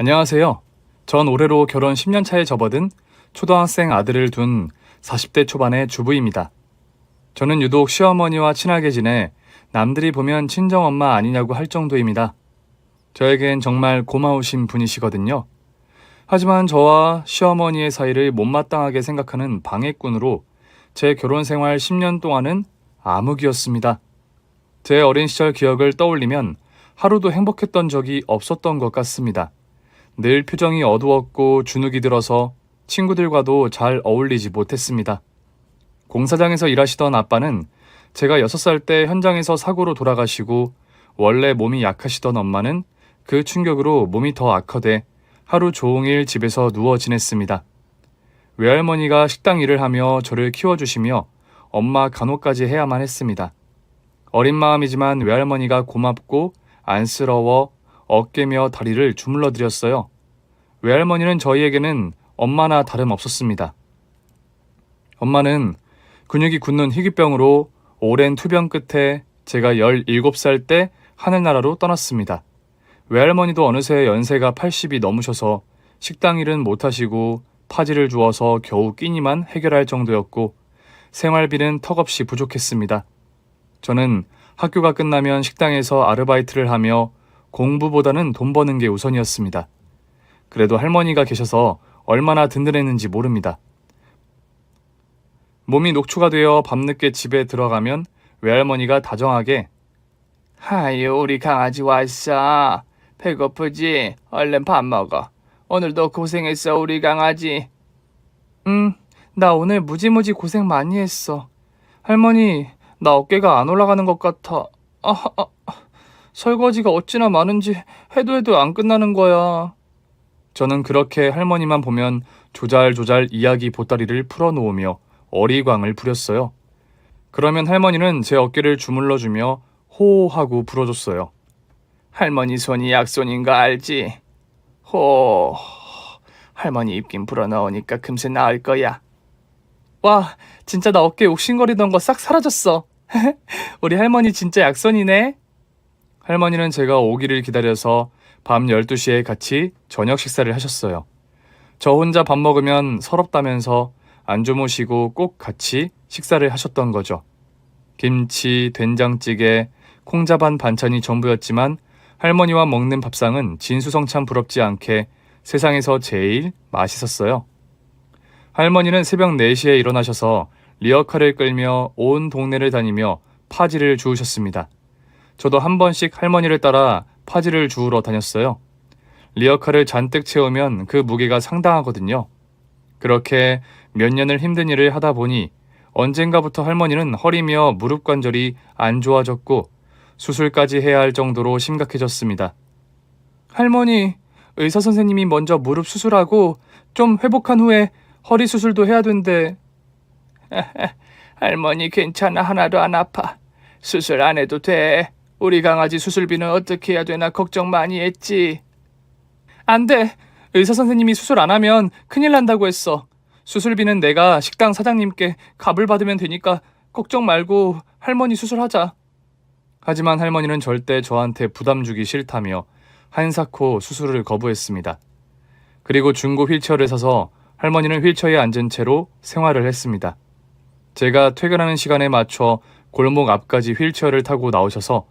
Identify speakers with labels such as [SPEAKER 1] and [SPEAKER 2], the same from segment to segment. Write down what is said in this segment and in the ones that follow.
[SPEAKER 1] 안녕하세요. 전 올해로 결혼 10년 차에 접어든 초등학생 아들을 둔 40대 초반의 주부입니다. 저는 유독 시어머니와 친하게 지내 남들이 보면 친정엄마 아니냐고 할 정도입니다. 저에겐 정말 고마우신 분이시거든요. 하지만 저와 시어머니의 사이를 못마땅하게 생각하는 방해꾼으로 제 결혼 생활 10년 동안은 암흑이었습니다. 제 어린 시절 기억을 떠올리면 하루도 행복했던 적이 없었던 것 같습니다. 늘 표정이 어두웠고 주눅이 들어서 친구들과도 잘 어울리지 못했습니다. 공사장에서 일하시던 아빠는 제가 6살 때 현장에서 사고로 돌아가시고 원래 몸이 약하시던 엄마는 그 충격으로 몸이 더 악화돼 하루 종일 집에서 누워 지냈습니다. 외할머니가 식당 일을 하며 저를 키워주시며 엄마 간호까지 해야만 했습니다. 어린 마음이지만 외할머니가 고맙고 안쓰러워 어깨며 다리를 주물러 드렸어요. 외할머니는 저희에게는 엄마나 다름없었습니다. 엄마는 근육이 굳는 희귀병으로 오랜 투병 끝에 제가 17살 때 하늘나라로 떠났습니다. 외할머니도 어느새 연세가 80이 넘으셔서 식당 일은 못하시고 파지를 주어서 겨우 끼니만 해결할 정도였고 생활비는 턱없이 부족했습니다. 저는 학교가 끝나면 식당에서 아르바이트를 하며 공부보다는 돈 버는 게 우선이었습니다. 그래도 할머니가 계셔서 얼마나 든든했는지 모릅니다. 몸이 녹초가 되어 밤늦게 집에 들어가면 외할머니가 다정하게
[SPEAKER 2] 하유, 우리 강아지 왔어. 배고프지? 얼른 밥 먹어. 오늘도 고생했어, 우리 강아지.
[SPEAKER 1] 나 오늘 무지무지 고생 많이 했어. 할머니, 나 어깨가 안 올라가는 것 같아. 설거지가 어찌나 많은지 해도 안 끝나는 거야. 저는 그렇게 할머니만 보면 조잘조잘 이야기 보따리를 풀어놓으며 어리광을 부렸어요. 그러면 할머니는 제 어깨를 주물러주며 호호하고 불어줬어요.
[SPEAKER 2] 할머니 손이 약손인 거 알지? 호, 할머니 입김 불어넣으니까 금세 나을 거야.
[SPEAKER 1] 와, 진짜 나 어깨 옥신거리던 거 싹 사라졌어. 우리 할머니 진짜 약손이네. 할머니는 제가 오기를 기다려서 밤 12시에 같이 저녁 식사를 하셨어요. 저 혼자 밥 먹으면 서럽다면서 안 주무시고 꼭 같이 식사를 하셨던 거죠. 김치, 된장찌개, 콩자반 반찬이 전부였지만 할머니와 먹는 밥상은 진수성찬 부럽지 않게 세상에서 제일 맛있었어요. 할머니는 새벽 4시에 일어나셔서 리어카를 끌며 온 동네를 다니며 파지를 주우셨습니다. 저도 한 번씩 할머니를 따라 파지를 주우러 다녔어요. 리어카를 잔뜩 채우면 그 무게가 상당하거든요. 그렇게 몇 년을 힘든 일을 하다 보니 언젠가부터 할머니는 허리며 무릎 관절이 안 좋아졌고 수술까지 해야 할 정도로 심각해졌습니다. 할머니, 의사 선생님이 먼저 무릎 수술하고 좀 회복한 후에 허리 수술도 해야 된대.
[SPEAKER 2] 할머니 괜찮아, 하나도 안 아파. 수술 안 해도 돼. 우리 강아지 수술비는 어떻게 해야 되나 걱정 많이 했지.
[SPEAKER 1] 안 돼. 의사 선생님이 수술 안 하면 큰일 난다고 했어. 수술비는 내가 식당 사장님께 갑을 받으면 되니까 걱정 말고 할머니 수술하자. 하지만 할머니는 절대 저한테 부담 주기 싫다며 한사코 수술을 거부했습니다. 그리고 중고 휠체어를 사서 할머니는 휠체어에 앉은 채로 생활을 했습니다. 제가 퇴근하는 시간에 맞춰 골목 앞까지 휠체어를 타고 나오셔서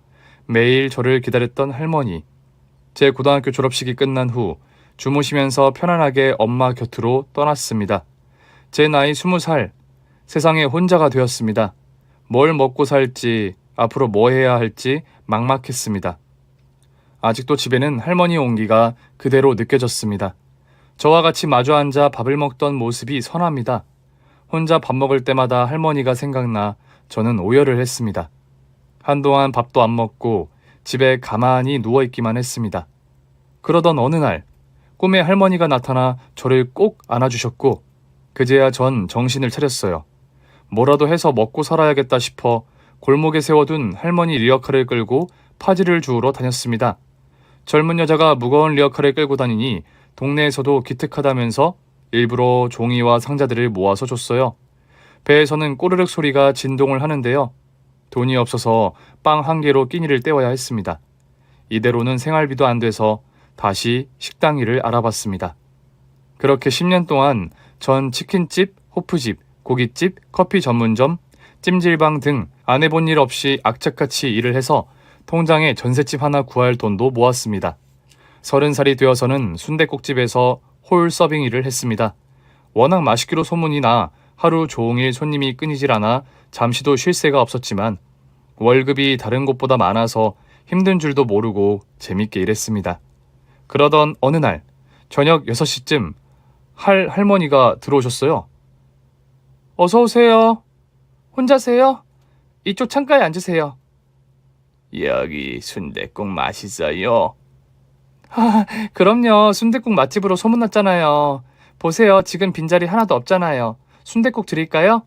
[SPEAKER 1] 매일 저를 기다렸던 할머니. 제 고등학교 졸업식이 끝난 후 주무시면서 편안하게 엄마 곁으로 떠났습니다. 제 나이 20살, 세상에 혼자가 되었습니다. 뭘 먹고 살지, 앞으로 뭐 해야 할지 막막했습니다. 아직도 집에는 할머니 온기가 그대로 느껴졌습니다. 저와 같이 마주 앉아 밥을 먹던 모습이 선합니다. 혼자 밥 먹을 때마다 할머니가 생각나 저는 오열을 했습니다. 한동안 밥도 안 먹고 집에 가만히 누워있기만 했습니다. 그러던 어느 날 꿈에 할머니가 나타나 저를 꼭 안아주셨고 그제야 전 정신을 차렸어요. 뭐라도 해서 먹고 살아야겠다 싶어 골목에 세워둔 할머니 리어카를 끌고 파지를 주우러 다녔습니다. 젊은 여자가 무거운 리어카를 끌고 다니니 동네에서도 기특하다면서 일부러 종이와 상자들을 모아서 줬어요. 배에서는 꼬르륵 소리가 진동을 하는데요. 돈이 없어서 빵 한 개로 끼니를 때워야 했습니다. 이대로는 생활비도 안 돼서 다시 식당 일을 알아봤습니다. 그렇게 10년 동안 전 치킨집, 호프집, 고깃집, 커피 전문점, 찜질방 등 안 해본 일 없이 악착같이 일을 해서 통장에 전셋집 하나 구할 돈도 모았습니다. 30살이 되어서는 순댓국집에서 홀 서빙 일을 했습니다. 워낙 맛있기로 소문이 나 하루 종일 손님이 끊이질 않아 잠시도 쉴 새가 없었지만 월급이 다른 곳보다 많아서 힘든 줄도 모르고 재밌게 일했습니다. 그러던 어느 날 저녁 6시쯤 할머니가 들어오셨어요. 어서 오세요. 혼자세요? 이쪽 창가에 앉으세요.
[SPEAKER 2] 여기 순댓국 맛있어요.
[SPEAKER 1] 그럼요. 순댓국 맛집으로 소문났잖아요. 보세요. 지금 빈자리 하나도 없잖아요. 순댓국 드릴까요?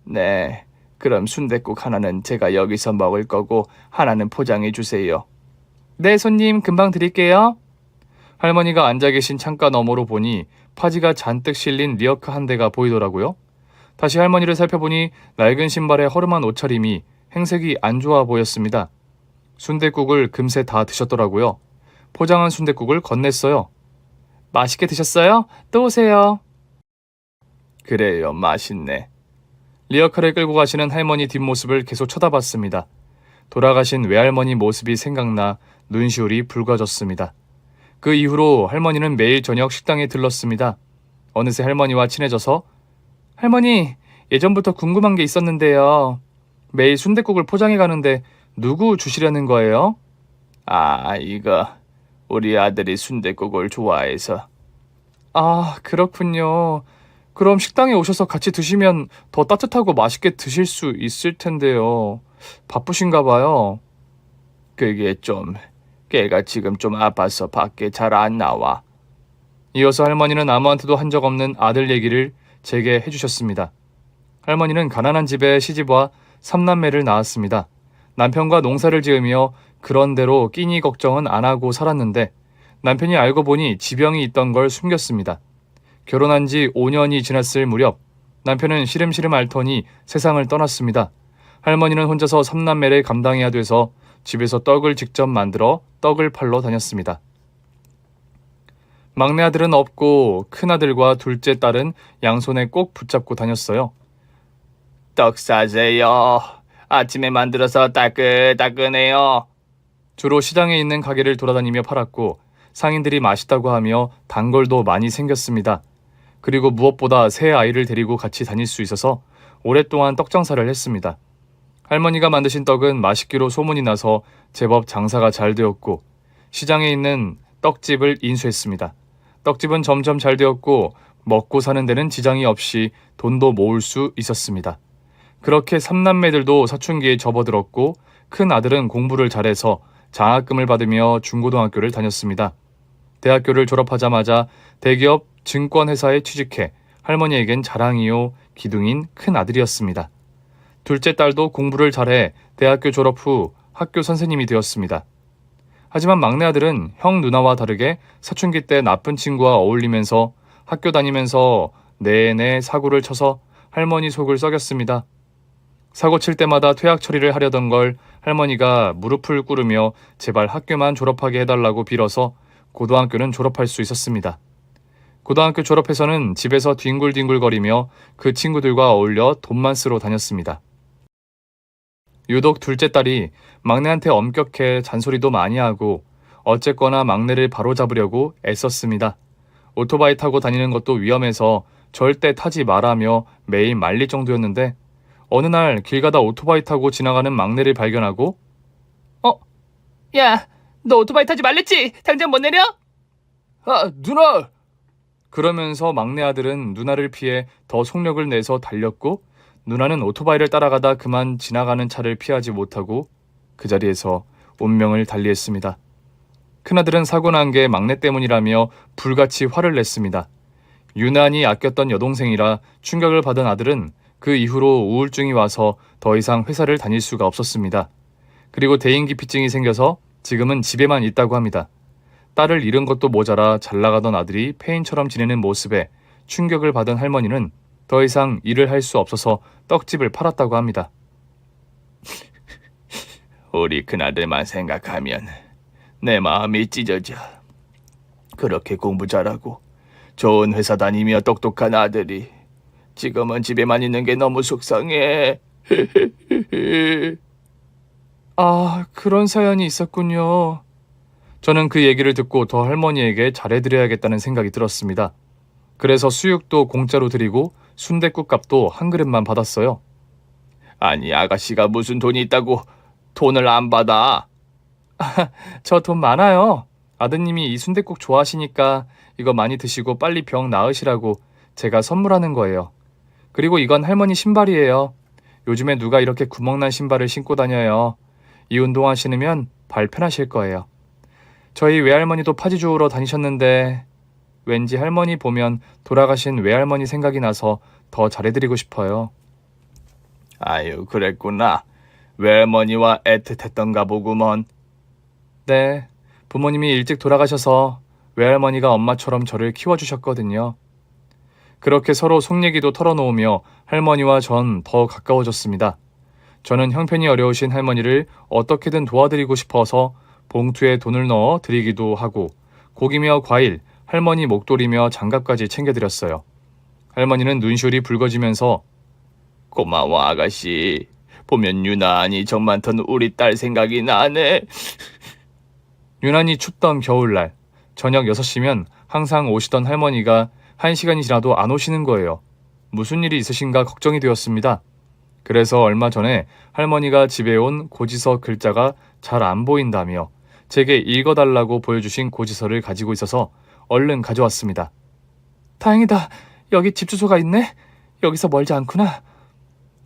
[SPEAKER 2] 네, 그럼 순댓국 하나는 제가 여기서 먹을 거고 하나는 포장해 주세요.
[SPEAKER 1] 네, 손님 금방 드릴게요. 할머니가 앉아 계신 창가 너머로 보니 파지가 잔뜩 실린 리어카 한 대가 보이더라고요. 다시 할머니를 살펴보니 낡은 신발에 허름한 옷차림이 행색이 안 좋아 보였습니다. 순댓국을 금세 다 드셨더라고요. 포장한 순댓국을 건넸어요. 맛있게 드셨어요? 또 오세요.
[SPEAKER 2] 그래요, 맛있네.
[SPEAKER 1] 리어카를 끌고 가시는 할머니 뒷모습을 계속 쳐다봤습니다. 돌아가신 외할머니 모습이 생각나 눈시울이 붉어졌습니다. 그 이후로 할머니는 매일 저녁 식당에 들렀습니다. 어느새 할머니와 친해져서 할머니, 예전부터 궁금한 게 있었는데요. 매일 순댓국을 포장해 가는데 누구 주시려는 거예요?
[SPEAKER 2] 이거 우리 아들이 순댓국을 좋아해서.
[SPEAKER 1] 아, 그렇군요. 그럼 식당에 오셔서 같이 드시면 더 따뜻하고 맛있게 드실 수 있을 텐데요. 바쁘신가 봐요.
[SPEAKER 2] 그게 걔가 지금 좀 아파서 밖에 잘 안 나와.
[SPEAKER 1] 이어서 할머니는 아무한테도 한 적 없는 아들 얘기를 제게 해주셨습니다. 할머니는 가난한 집에 시집와 3남매를 낳았습니다. 남편과 농사를 지으며 그런대로 끼니 걱정은 안 하고 살았는데 남편이 알고 보니 지병이 있던 걸 숨겼습니다. 결혼한 지 5년이 지났을 무렵 남편은 시름시름 앓더니 세상을 떠났습니다. 할머니는 혼자서 3남매를 감당해야 돼서 집에서 떡을 직접 만들어 떡을 팔러 다녔습니다. 막내 아들은 없고 큰아들과 둘째 딸은 양손에 꼭 붙잡고 다녔어요.
[SPEAKER 2] 떡 사세요. 아침에 만들어서 따끈따끈해요.
[SPEAKER 1] 주로 시장에 있는 가게를 돌아다니며 팔았고 상인들이 맛있다고 하며 단골도 많이 생겼습니다. 그리고 무엇보다 새 아이를 데리고 같이 다닐 수 있어서 오랫동안 떡 장사를 했습니다. 할머니가 만드신 떡은 맛있기로 소문이 나서 제법 장사가 잘 되었고 시장에 있는 떡집을 인수했습니다. 떡집은 점점 잘 되었고 먹고 사는 데는 지장이 없이 돈도 모을 수 있었습니다. 그렇게 3남매들도 사춘기에 접어들었고 큰 아들은 공부를 잘해서 장학금을 받으며 중고등학교를 다녔습니다. 대학교를 졸업하자마자 대기업 증권회사에 취직해 할머니에겐 자랑이요 기둥인 큰 아들이었습니다. 둘째 딸도 공부를 잘해 대학교 졸업 후 학교 선생님이 되었습니다. 하지만 막내 아들은 형 누나와 다르게 사춘기 때 나쁜 친구와 어울리면서 학교 다니면서 내내 사고를 쳐서 할머니 속을 썩였습니다. 사고 칠 때마다 퇴학 처리를 하려던 걸 할머니가 무릎을 꿇으며 제발 학교만 졸업하게 해달라고 빌어서 고등학교는 졸업할 수 있었습니다. 고등학교 졸업해서는 집에서 뒹굴뒹굴거리며 그 친구들과 어울려 돈만 쓰러 다녔습니다. 유독 둘째 딸이 막내한테 엄격해 잔소리도 많이 하고 어쨌거나 막내를 바로잡으려고 애썼습니다. 오토바이 타고 다니는 것도 위험해서 절대 타지 말라며 매일 말릴 정도였는데 어느 날 길 가다 오토바이 타고 지나가는 막내를 발견하고
[SPEAKER 2] 야, 너 오토바이 타지 말랬지? 당장 못 내려?
[SPEAKER 1] 누나! 그러면서 막내 아들은 누나를 피해 더 속력을 내서 달렸고 누나는 오토바이를 따라가다 그만 지나가는 차를 피하지 못하고 그 자리에서 운명을 달리했습니다. 큰아들은 사고 난 게 막내 때문이라며 불같이 화를 냈습니다. 유난히 아꼈던 여동생이라 충격을 받은 아들은 그 이후로 우울증이 와서 더 이상 회사를 다닐 수가 없었습니다. 그리고 대인기피증이 생겨서 지금은 집에만 있다고 합니다. 딸을 잃은 것도 모자라 잘 나가던 아들이 폐인처럼 지내는 모습에 충격을 받은 할머니는 더 이상 일을 할 수 없어서 떡집을 팔았다고 합니다.
[SPEAKER 2] 우리 큰아들만 생각하면 내 마음이 찢어져. 그렇게 공부 잘하고 좋은 회사 다니며 똑똑한 아들이 지금은 집에만 있는 게 너무 속상해.
[SPEAKER 1] 아, 그런 사연이 있었군요. 저는 그 얘기를 듣고 더 할머니에게 잘해드려야겠다는 생각이 들었습니다. 그래서 수육도 공짜로 드리고 순댓국 값도 한 그릇만 받았어요.
[SPEAKER 2] 아니, 아가씨가 무슨 돈이 있다고 돈을 안 받아?
[SPEAKER 1] 저 돈 많아요. 아드님이 이 순댓국 좋아하시니까 이거 많이 드시고 빨리 병 나으시라고 제가 선물하는 거예요. 그리고 이건 할머니 신발이에요. 요즘에 누가 이렇게 구멍난 신발을 신고 다녀요. 이 운동화 신으면 발 편하실 거예요. 저희 외할머니도 파지 주우러 다니셨는데 왠지 할머니 보면 돌아가신 외할머니 생각이 나서 더 잘해드리고 싶어요.
[SPEAKER 2] 아유, 그랬구나. 외할머니와 애틋했던가 보구먼.
[SPEAKER 1] 네, 부모님이 일찍 돌아가셔서 외할머니가 엄마처럼 저를 키워주셨거든요. 그렇게 서로 속 얘기도 털어놓으며 할머니와 전 더 가까워졌습니다. 저는 형편이 어려우신 할머니를 어떻게든 도와드리고 싶어서 봉투에 돈을 넣어 드리기도 하고 고기며 과일, 할머니 목도리며 장갑까지 챙겨드렸어요. 할머니는 눈시울이 붉어지면서
[SPEAKER 2] 고마워, 아가씨. 보면 유난히 정 많던 우리 딸 생각이 나네.
[SPEAKER 1] 유난히 춥던 겨울날 저녁 6시면 항상 오시던 할머니가 1시간이 지나도 안 오시는 거예요. 무슨 일이 있으신가 걱정이 되었습니다. 그래서 얼마 전에 할머니가 집에 온 고지서 글자가 잘 안 보인다며 제게 읽어달라고 보여주신 고지서를 가지고 있어서 얼른 가져왔습니다. 다행이다. 여기 집 주소가 있네. 여기서 멀지 않구나.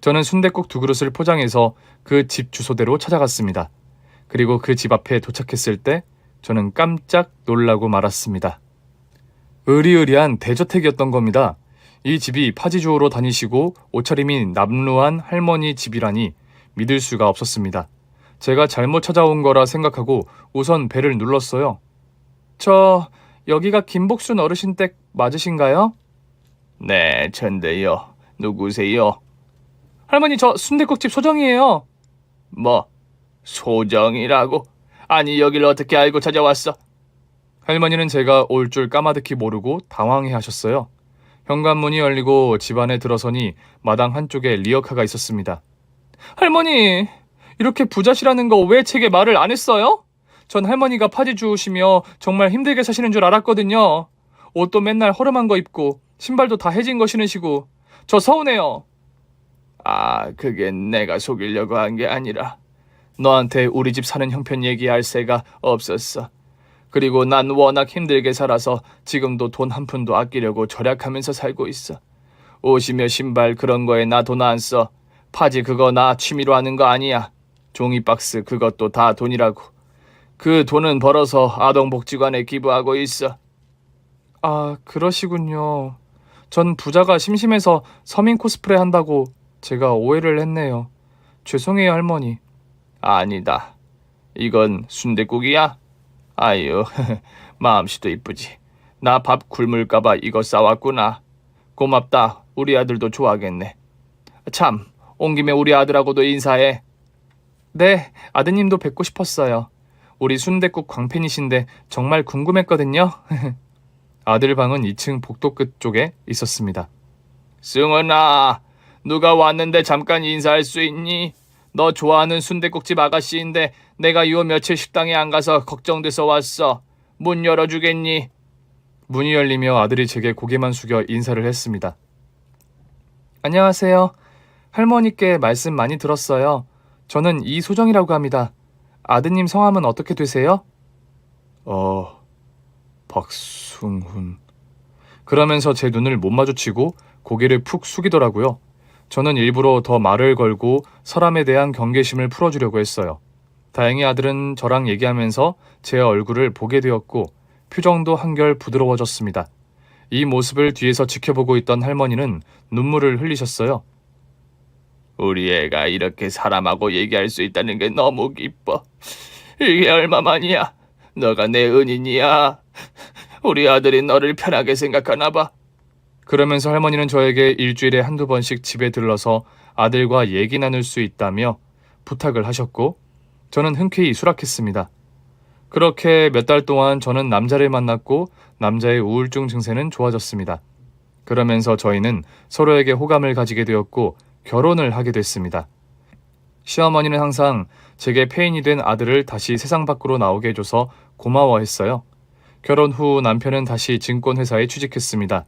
[SPEAKER 1] 저는 순댓국 2그릇을 포장해서 그 집 주소대로 찾아갔습니다. 그리고 그 집 앞에 도착했을 때 저는 깜짝 놀라고 말았습니다. 으리으리한 대저택이었던 겁니다. 이 집이 파지 주우러 다니시고 옷차림이 남루한 할머니 집이라니 믿을 수가 없었습니다. 제가 잘못 찾아온 거라 생각하고 우선 벨을 눌렀어요. 저 여기가 김복순 어르신 댁 맞으신가요?
[SPEAKER 2] 네, 전데요. 누구세요?
[SPEAKER 1] 할머니, 저 순댓국집 소정이에요.
[SPEAKER 2] 뭐? 소정이라고? 아니, 여길 어떻게 알고 찾아왔어?
[SPEAKER 1] 할머니는 제가 올 줄 까마득히 모르고 당황해 하셨어요. 현관문이 열리고 집 안에 들어서니 마당 한쪽에 리어카가 있었습니다. 할머니, 이렇게 부자시라는 거 왜 제게 말을 안 했어요? 전 할머니가 파지 주우시며 정말 힘들게 사시는 줄 알았거든요. 옷도 맨날 허름한 거 입고 신발도 다 해진 거 신으시고 저 서운해요.
[SPEAKER 2] 아, 그게 내가 속이려고 한 게 아니라 너한테 우리 집 사는 형편 얘기할 새가 없었어. 그리고 난 워낙 힘들게 살아서 지금도 돈 한 푼도 아끼려고 절약하면서 살고 있어. 옷이며 신발 그런 거에 나 돈 안 써. 파지 그거 나 취미로 하는 거 아니야. 종이박스 그것도 다 돈이라고. 그 돈은 벌어서 아동복지관에 기부하고 있어.
[SPEAKER 1] 아, 그러시군요. 전 부자가 심심해서 서민 코스프레 한다고 제가 오해를 했네요. 죄송해요, 할머니.
[SPEAKER 2] 아니다. 이건 순댓국이야? 아유, 마음씨도 이쁘지. 나 밥 굶을까봐 이거 싸왔구나. 고맙다. 우리 아들도 좋아하겠네. 참, 온 김에 우리 아들하고도 인사해.
[SPEAKER 1] 네, 아드님도 뵙고 싶었어요. 우리 순댓국 광팬이신데 정말 궁금했거든요. 아들 방은 2층 복도 끝 쪽에 있었습니다.
[SPEAKER 2] 승은아, 누가 왔는데 잠깐 인사할 수 있니? 너 좋아하는 순댓국집 아가씨인데 내가 요 며칠 식당에 안 가서 걱정돼서 왔어. 문 열어주겠니?
[SPEAKER 1] 문이 열리며 아들이 제게 고개만 숙여 인사를 했습니다. 안녕하세요. 할머니께 말씀 많이 들었어요. 저는 이소정이라고 합니다. 아드님 성함은 어떻게 되세요? 박승훈. 그러면서 제 눈을 못 마주치고 고개를 푹 숙이더라고요. 저는 일부러 더 말을 걸고 사람에 대한 경계심을 풀어주려고 했어요. 다행히 아들은 저랑 얘기하면서 제 얼굴을 보게 되었고 표정도 한결 부드러워졌습니다. 이 모습을 뒤에서 지켜보고 있던 할머니는 눈물을 흘리셨어요.
[SPEAKER 2] 우리 애가 이렇게 사람하고 얘기할 수 있다는 게 너무 기뻐. 이게 얼마만이야? 너가 내 은인이야. 우리 아들이 너를 편하게 생각하나 봐.
[SPEAKER 1] 그러면서 할머니는 저에게 일주일에 한두 번씩 집에 들러서 아들과 얘기 나눌 수 있다며 부탁을 하셨고 저는 흔쾌히 수락했습니다. 그렇게 몇 달 동안 저는 남자를 만났고 남자의 우울증 증세는 좋아졌습니다. 그러면서 저희는 서로에게 호감을 가지게 되었고 결혼을 하게 됐습니다. 시어머니는 항상 제게 폐인이 된 아들을 다시 세상 밖으로 나오게 해줘서 고마워했어요. 결혼 후 남편은 다시 증권회사에 취직했습니다.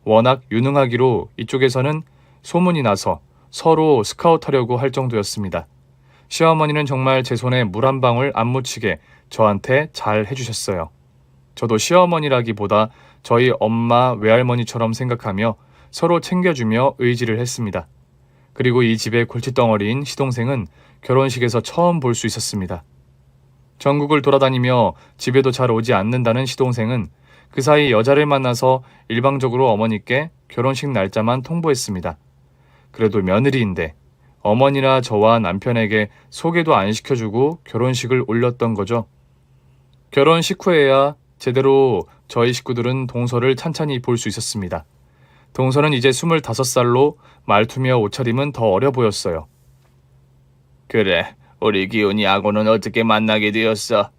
[SPEAKER 1] 워낙 유능하기로 이쪽에서는 소문이 나서 서로 스카우트하려고 할 정도였습니다. 시어머니는 정말 제 손에 물 한 방울 안 묻히게 저한테 잘 해주셨어요. 저도 시어머니라기보다 저희 엄마, 외할머니처럼 생각하며 서로 챙겨주며 의지를 했습니다. 그리고 이 집의 골칫덩어리인 시동생은 결혼식에서 처음 볼 수 있었습니다. 전국을 돌아다니며 집에도 잘 오지 않는다는 시동생은 그 사이 여자를 만나서 일방적으로 어머니께 결혼식 날짜만 통보했습니다. 그래도 며느리인데 어머니나 저와 남편에게 소개도 안 시켜주고 결혼식을 올렸던 거죠. 결혼 식후에야 제대로 저희 식구들은 동서를 찬찬히 볼 수 있었습니다. 동서는 이제 25살로 말투며 옷차림은 더 어려 보였어요.
[SPEAKER 2] 그래, 우리 기훈이하고는 어떻게 만나게 되었어?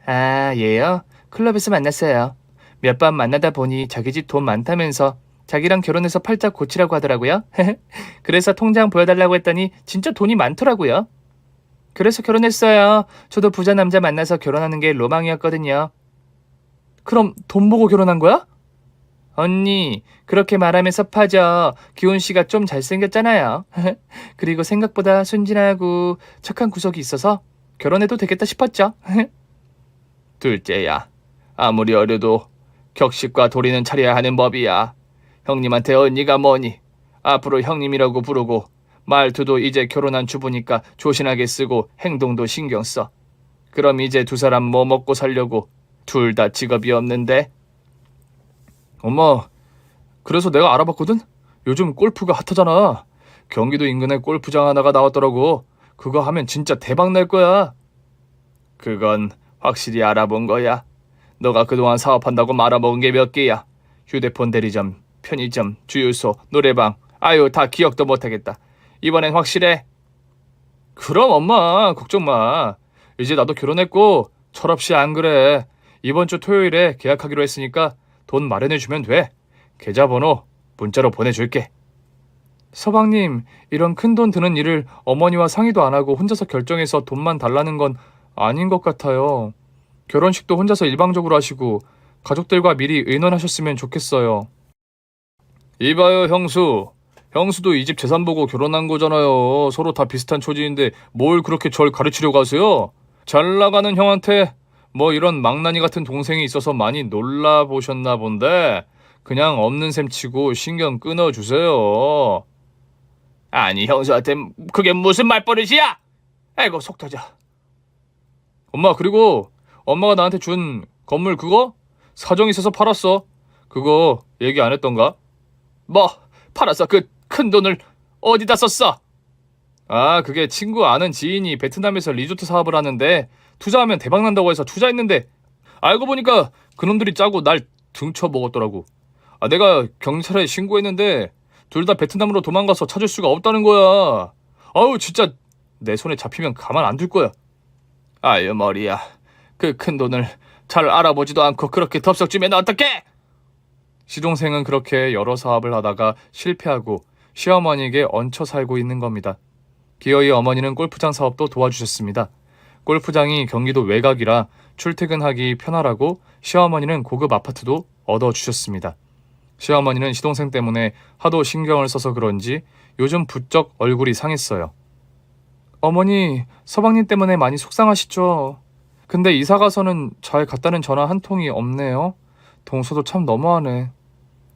[SPEAKER 3] 아, 얘요? 클럽에서 만났어요. 몇 번 만나다 보니 자기 집 돈 많다면서 자기랑 결혼해서 팔자 고치라고 하더라고요. 그래서 통장 보여달라고 했더니 진짜 돈이 많더라고요. 그래서 결혼했어요. 저도 부자 남자 만나서 결혼하는 게 로망이었거든요.
[SPEAKER 1] 그럼 돈 보고 결혼한 거야?
[SPEAKER 3] 언니, 그렇게 말하면 섭하죠. 기훈 씨가 좀 잘생겼잖아요. 그리고 생각보다 순진하고 착한 구석이 있어서 결혼해도 되겠다 싶었죠.
[SPEAKER 2] 둘째야, 아무리 어려도 격식과 도리는 차려야 하는 법이야. 형님한테 언니가 뭐니? 앞으로 형님이라고 부르고 말투도 이제 결혼한 주부니까 조신하게 쓰고 행동도 신경 써. 그럼 이제 두 사람 뭐 먹고 살려고? 둘 다 직업이 없는데?
[SPEAKER 1] 엄마, 그래서 내가 알아봤거든? 요즘 골프가 핫하잖아. 경기도 인근에 골프장 하나가 나왔더라고. 그거 하면 진짜 대박 날 거야.
[SPEAKER 2] 그건 확실히 알아본 거야. 너가 그동안 사업한다고 말아먹은 게 몇 개야? 휴대폰 대리점, 편의점, 주유소, 노래방. 아유, 다 기억도 못하겠다. 이번엔 확실해?
[SPEAKER 1] 그럼 엄마, 걱정 마. 이제 나도 결혼했고 철없이 안 그래. 이번 주 토요일에 계약하기로 했으니까 돈 마련해주면 돼. 계좌번호 문자로 보내줄게. 서방님, 이런 큰 돈 드는 일을 어머니와 상의도 안 하고 혼자서 결정해서 돈만 달라는 건 아닌 것 같아요. 결혼식도 혼자서 일방적으로 하시고 가족들과 미리 의논하셨으면 좋겠어요. 이봐요, 형수. 형수도 이 집 재산 보고 결혼한 거잖아요. 서로 다 비슷한 처지인데 뭘 그렇게 절 가르치려고 하세요? 잘 나가는 형한테 뭐 이런 망나니 같은 동생이 있어서 많이 놀라보셨나 본데 그냥 없는 셈 치고 신경 끊어주세요.
[SPEAKER 2] 아니, 형수한테 그게 무슨 말버릇이야? 아이고, 속 터져.
[SPEAKER 1] 엄마, 그리고 엄마가 나한테 준 건물 그거? 사정 있어서 팔았어. 그거 얘기 안 했던가?
[SPEAKER 2] 뭐, 팔아서 그 큰 돈을 어디다 썼어?
[SPEAKER 1] 아, 그게 친구 아는 지인이 베트남에서 리조트 사업을 하는데 투자하면 대박 난다고 해서 투자했는데 알고 보니까 그놈들이 짜고 날 등쳐 먹었더라고. 아, 내가 경찰에 신고했는데 둘 다 베트남으로 도망가서 찾을 수가 없다는 거야. 아우, 진짜 내 손에 잡히면 가만 안 둘 거야.
[SPEAKER 2] 아유, 머리야. 그 큰 돈을 잘 알아보지도 않고 그렇게 덥석 주면 어떡해?
[SPEAKER 1] 시동생은 그렇게 여러 사업을 하다가 실패하고 시어머니에게 얹혀 살고 있는 겁니다. 기어이 어머니는 골프장 사업도 도와주셨습니다. 골프장이 경기도 외곽이라 출퇴근하기 편하라고 시어머니는 고급 아파트도 얻어주셨습니다. 시어머니는 시동생 때문에 하도 신경을 써서 그런지 요즘 부쩍 얼굴이 상했어요. 어머니, 서방님 때문에 많이 속상하시죠? 근데 이사 가서는 잘 갔다는 전화 한 통이 없네요. 동서도 참 너무하네.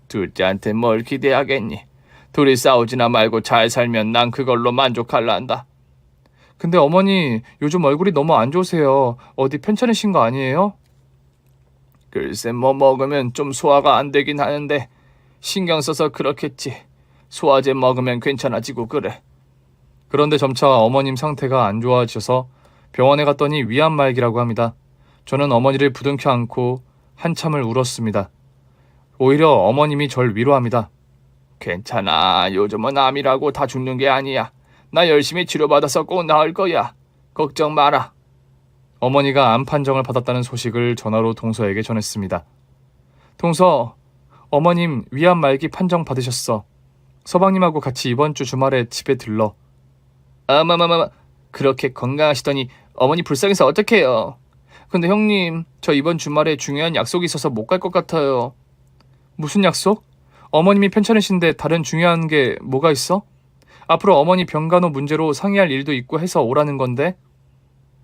[SPEAKER 2] 둘째한테 뭘 기대하겠니? 둘이 싸우지나 말고 잘 살면 난 그걸로 만족할란다.
[SPEAKER 1] 근데 어머니, 요즘 얼굴이 너무 안 좋으세요. 어디 편찮으신 거 아니에요?
[SPEAKER 2] 글쎄, 뭐 먹으면 좀 소화가 안 되긴 하는데 신경 써서 그렇겠지. 소화제 먹으면 괜찮아지고 그래.
[SPEAKER 1] 그런데 점차 어머님 상태가 안 좋아지셔서 병원에 갔더니 위암말기라고 합니다. 저는 어머니를 부둥켜 안고 한참을 울었습니다. 오히려 어머님이 절 위로합니다.
[SPEAKER 2] 괜찮아. 요즘은 암이라고 다 죽는 게 아니야. 나 열심히 치료받아서 꼭 나을 거야. 걱정 마라.
[SPEAKER 1] 어머니가 암 판정을 받았다는 소식을 전화로 동서에게 전했습니다. 동서, 어머님 위암 말기 판정 받으셨어. 서방님하고 같이 이번 주 주말에 집에 들러.
[SPEAKER 3] 아마마마, 그렇게 건강하시더니 어머니 불쌍해서 어떡해요. 근데 형님, 저 이번 주말에 중요한 약속이 있어서 못 갈 것 같아요.
[SPEAKER 1] 무슨 약속? 어머님이 편찮으신데 다른 중요한 게 뭐가 있어? 앞으로 어머니 병간호 문제로 상의할 일도 있고 해서 오라는 건데.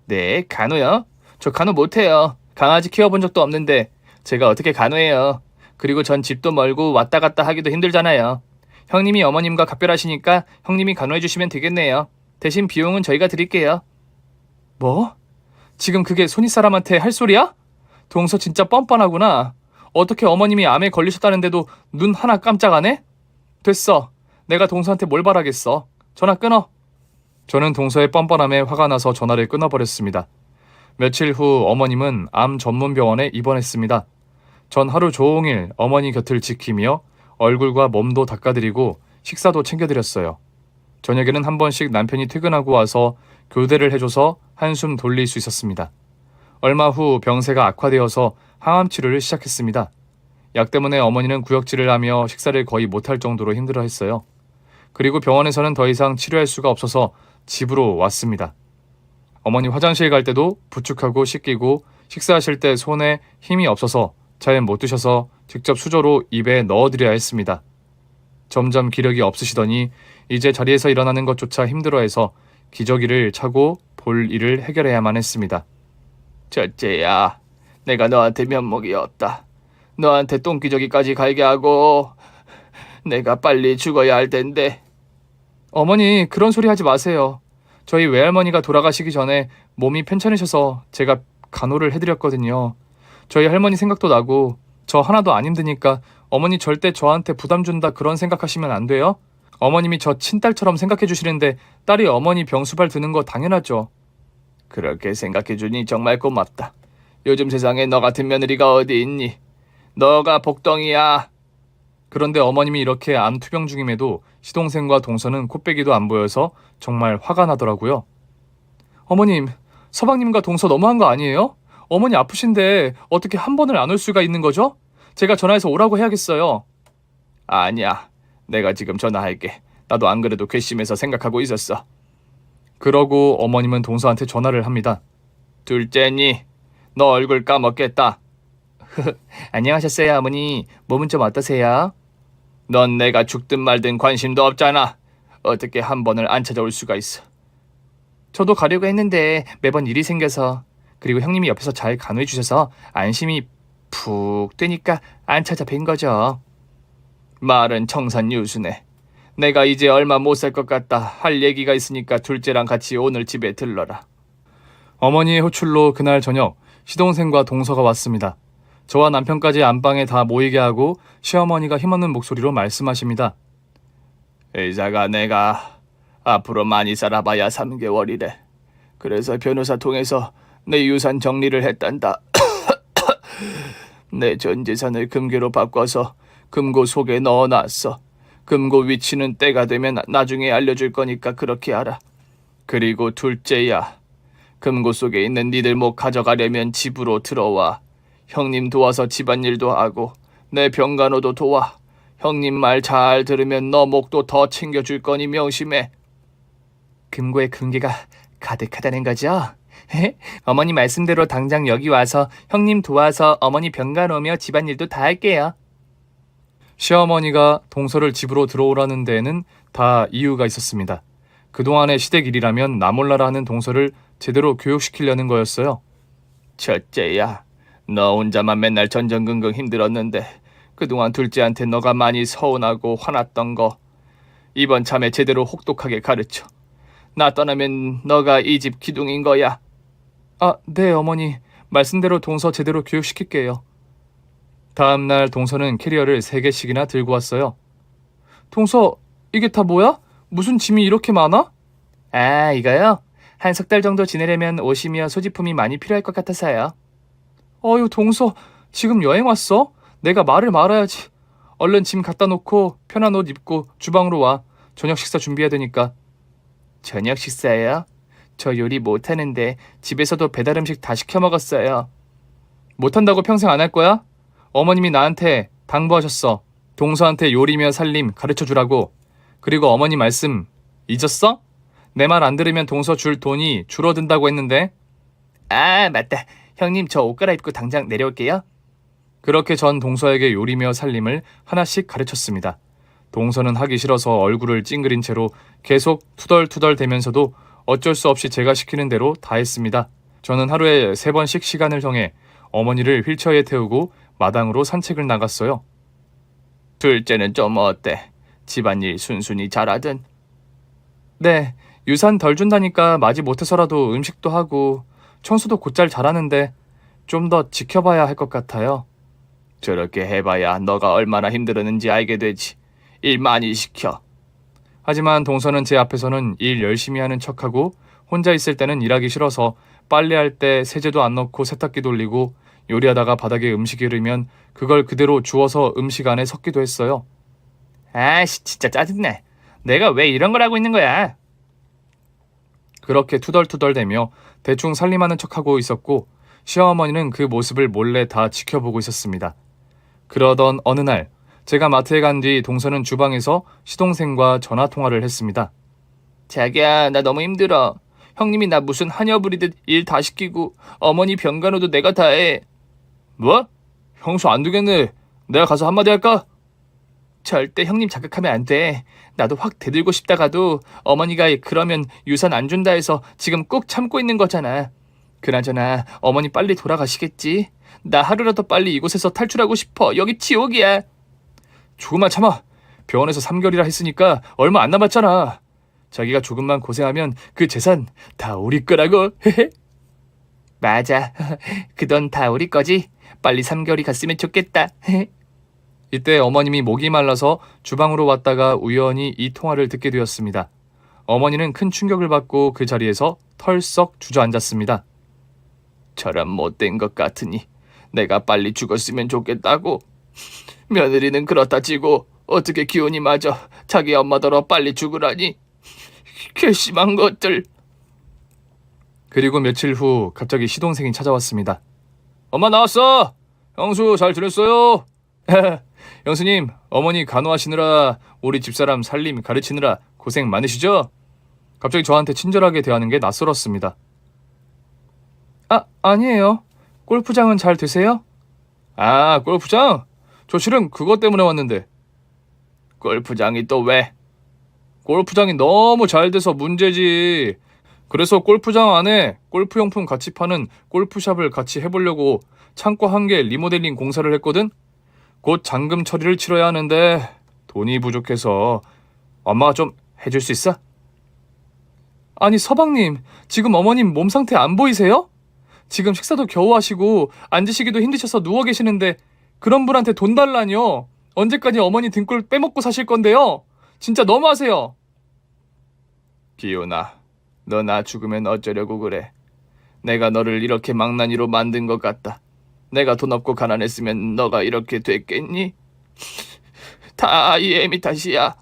[SPEAKER 3] 네, 간호요? 저 간호 못해요. 강아지 키워본 적도 없는데 제가 어떻게 간호해요. 그리고 전 집도 멀고 왔다 갔다 하기도 힘들잖아요. 형님이 어머님과 각별하시니까 형님이 간호해 주시면 되겠네요. 대신 비용은 저희가 드릴게요.
[SPEAKER 1] 뭐? 지금 그게 손윗사람한테 할 소리야? 동서 진짜 뻔뻔하구나. 어떻게 어머님이 암에 걸리셨다는데도 눈 하나 깜짝 안 해? 됐어. 내가 동서한테 뭘 바라겠어. 전화 끊어. 저는 동서의 뻔뻔함에 화가 나서 전화를 끊어버렸습니다. 며칠 후 어머님은 암 전문병원에 입원했습니다. 전 하루 종일 어머니 곁을 지키며 얼굴과 몸도 닦아드리고 식사도 챙겨드렸어요. 저녁에는 한 번씩 남편이 퇴근하고 와서 교대를 해줘서 한숨 돌릴 수 있었습니다. 얼마 후 병세가 악화되어서 항암 치료를 시작했습니다. 약 때문에 어머니는 구역질을 하며 식사를 거의 못할 정도로 힘들어했어요. 그리고 병원에서는 더 이상 치료할 수가 없어서 집으로 왔습니다. 어머니 화장실 갈 때도 부축하고 씻기고 식사하실 때 손에 힘이 없어서 잘 못 드셔서 직접 수저로 입에 넣어드려야 했습니다. 점점 기력이 없으시더니 이제 자리에서 일어나는 것조차 힘들어해서 기저귀를 차고 볼 일을 해결해야만 했습니다.
[SPEAKER 2] 첫째야, 내가 너한테 면목이 없다. 너한테 똥기저귀까지 갈게 하고 내가 빨리 죽어야 할 텐데.
[SPEAKER 1] 어머니, 그런 소리 하지 마세요. 저희 외할머니가 돌아가시기 전에 몸이 편찮으셔서 제가 간호를 해드렸거든요. 저희 할머니 생각도 나고 저 하나도 안 힘드니까 어머니 절대 저한테 부담 준다 그런 생각하시면 안 돼요? 어머님이 저 친딸처럼 생각해 주시는데 딸이 어머니 병수발 드는 거 당연하죠.
[SPEAKER 2] 그렇게 생각해주니 정말 고맙다. 요즘 세상에 너 같은 며느리가 어디 있니? 너가 복덩이야.
[SPEAKER 1] 그런데 어머님이 이렇게 암 투병 중임에도 시동생과 동서는 코빼기도 안 보여서 정말 화가 나더라고요. 어머님, 서방님과 동서 너무한 거 아니에요? 어머니 아프신데 어떻게 한 번을 안 올 수가 있는 거죠? 제가 전화해서 오라고 해야겠어요.
[SPEAKER 2] 아니야. 내가 지금 전화할게. 나도 안 그래도 괘씸해서 생각하고 있었어.
[SPEAKER 1] 그러고 어머님은 동서한테 전화를 합니다.
[SPEAKER 2] 둘째니, 너 얼굴 까먹겠다.
[SPEAKER 3] 안녕하셨어요, 어머니. 몸은 좀 어떠세요?
[SPEAKER 2] 넌 내가 죽든 말든 관심도 없잖아. 어떻게 한 번을 안 찾아올 수가 있어.
[SPEAKER 3] 저도 가려고 했는데 매번 일이 생겨서, 그리고 형님이 옆에서 잘 간호해 주셔서 안심이 푹 되니까 안 찾아뵌 거죠.
[SPEAKER 2] 말은 청산유수네. 내가 이제 얼마 못 살 것 같다 할 얘기가 있으니까 둘째랑 같이 오늘 집에 들러라.
[SPEAKER 1] 어머니의 호출로 그날 저녁 시동생과 동서가 왔습니다. 저와 남편까지 안방에 다 모이게 하고 시어머니가 힘없는 목소리로 말씀하십니다.
[SPEAKER 2] 의사가 내가 앞으로 많이 살아봐야 3개월이래. 그래서 변호사 통해서 내 유산 정리를 했단다. 내 전 재산을 금괴로 바꿔서 금고 속에 넣어놨어. 금고 위치는 때가 되면 나중에 알려줄 거니까 그렇게 알아. 그리고 둘째야, 금고 속에 있는 니들 목 가져가려면 집으로 들어와. 형님 도와서 집안일도 하고 내 병간호도 도와. 형님 말 잘 들으면 너 목도 더 챙겨줄 거니 명심해.
[SPEAKER 3] 금고에 금괴가 가득하다는 거죠? 어머니 말씀대로 당장 여기 와서 형님 도와서 어머니 병간호며 집안일도 다 할게요.
[SPEAKER 1] 시어머니가 동서를 집으로 들어오라는 데에는 다 이유가 있었습니다. 그동안의 시댁 일이라면 나 몰라라 하는 동서를 제대로 교육시키려는 거였어요.
[SPEAKER 2] 첫째야, 너 혼자만 맨날 전전긍긍 힘들었는데 그동안 둘째한테 너가 많이 서운하고 화났던 거 이번 참에 제대로 혹독하게 가르쳐. 나 떠나면 너가 이 집 기둥인 거야.
[SPEAKER 1] 아, 네 어머니. 말씀대로 동서 제대로 교육시킬게요. 다음 날 동서는 캐리어를 3개씩이나 들고 왔어요. 동서, 이게 다 뭐야? 무슨 짐이 이렇게 많아?
[SPEAKER 3] 아, 이거요? 한 석 달 정도 지내려면 옷이며 소지품이 많이 필요할 것 같아서요.
[SPEAKER 1] 어휴, 동서, 지금 여행 왔어? 내가 말을 말아야지. 얼른 짐 갖다 놓고 편한 옷 입고 주방으로 와. 저녁 식사 준비해야 되니까.
[SPEAKER 3] 저녁 식사예요? 저 요리 못하는데 집에서도 배달 음식 다 시켜 먹었어요.
[SPEAKER 1] 못한다고 평생 안 할 거야? 어머님이 나한테 당부하셨어. 동서한테 요리며 살림 가르쳐 주라고. 그리고 어머니 말씀 잊었어? 내 말 안 들으면 동서 줄 돈이 줄어든다고 했는데.
[SPEAKER 3] 아, 맞다. 형님, 저 옷 갈아입고 당장 내려올게요.
[SPEAKER 1] 그렇게 전 동서에게 요리며 살림을 하나씩 가르쳤습니다. 동서는 하기 싫어서 얼굴을 찡그린 채로 계속 투덜투덜 대면서도 어쩔 수 없이 제가 시키는 대로 다 했습니다. 저는 하루에 3번씩 시간을 정해 어머니를 휠체어에 태우고 마당으로 산책을 나갔어요.
[SPEAKER 2] 둘째는 좀 어때? 집안일 순순히 잘하든?
[SPEAKER 1] 네, 유산 덜 준다니까 마지 못해서라도 음식도 하고 청소도 곧잘 잘하는데 좀 더 지켜봐야 할 것 같아요.
[SPEAKER 2] 저렇게 해봐야 너가 얼마나 힘들었는지 알게 되지. 일 많이 시켜.
[SPEAKER 1] 하지만 동서는 제 앞에서는 일 열심히 하는 척하고 혼자 있을 때는 일하기 싫어서 빨래할 때 세제도 안 넣고 세탁기 돌리고 요리하다가 바닥에 음식이 흐르면 그걸 그대로 주워서 음식 안에 섞기도 했어요.
[SPEAKER 3] 아씨, 진짜 짜증나. 내가 왜 이런 걸 하고 있는 거야?
[SPEAKER 1] 그렇게 투덜투덜대며 대충 살림하는 척하고 있었고 시어머니는 그 모습을 몰래 다 지켜보고 있었습니다. 그러던 어느 날 제가 마트에 간 뒤 동서는 주방에서 시동생과 전화통화를 했습니다.
[SPEAKER 3] 자기야, 나 너무 힘들어. 형님이 나 무슨 하녀 부리듯 일 다 시키고 어머니 병간호도 내가 다 해.
[SPEAKER 1] 뭐? 형수 안 되겠네. 내가 가서 한마디 할까?
[SPEAKER 3] 절대 형님 자극하면 안 돼. 나도 확 대들고 싶다가도 어머니가 그러면 유산 안 준다 해서 지금 꾹 참고 있는 거잖아. 그나저나 어머니 빨리 돌아가시겠지? 나 하루라도 빨리 이곳에서 탈출하고 싶어. 여기 지옥이야.
[SPEAKER 1] 조금만 참아. 병원에서 3개월이라 했으니까 얼마 안 남았잖아. 자기가 조금만 고생하면 그 재산 다 우리 거라고.
[SPEAKER 3] 맞아. 그 돈 다 우리 거지? 빨리 3개월이 갔으면 좋겠다.
[SPEAKER 1] 이때 어머님이 목이 말라서 주방으로 왔다가 우연히 이 통화를 듣게 되었습니다. 어머니는 큰 충격을 받고 그 자리에서 털썩 주저앉았습니다.
[SPEAKER 2] 저런 못된 것 같으니 내가 빨리 죽었으면 좋겠다고. 며느리는 그렇다 치고 어떻게 기운이 맞아 자기 엄마더러 빨리 죽으라니. 괘씸한 것들.
[SPEAKER 1] 그리고 며칠 후 갑자기 시동생이 찾아왔습니다. 엄마 나왔어. 형수 잘 지냈어요? 형수님, 어머니 간호하시느라 우리 집사람 살림 가르치느라 고생 많으시죠? 갑자기 저한테 친절하게 대하는 게 낯설었습니다. 아니에요. 골프장은 잘 되세요? 아, 골프장? 저 실은 그것 때문에 왔는데.
[SPEAKER 2] 골프장이 또 왜?
[SPEAKER 1] 골프장이 너무 잘 돼서 문제지. 그래서 골프장 안에 골프용품 같이 파는 골프샵을 같이 해보려고 창고 1개 리모델링 공사를 했거든? 곧 잔금 처리를 치러야 하는데 돈이 부족해서 엄마가 좀 해줄 수 있어? 아니 서방님, 지금 어머님 몸 상태 안 보이세요? 지금 식사도 겨우 하시고 앉으시기도 힘드셔서 누워 계시는데 그런 분한테 돈 달라뇨. 언제까지 어머니 등골 빼먹고 사실 건데요? 진짜 너무하세요.
[SPEAKER 2] 기훈아, 너 나 죽으면 어쩌려고 그래. 내가 너를 이렇게 망나니로 만든 것 같다. 내가 돈 없고 가난했으면 너가 이렇게 됐겠니? 다 이 애미 탓이야.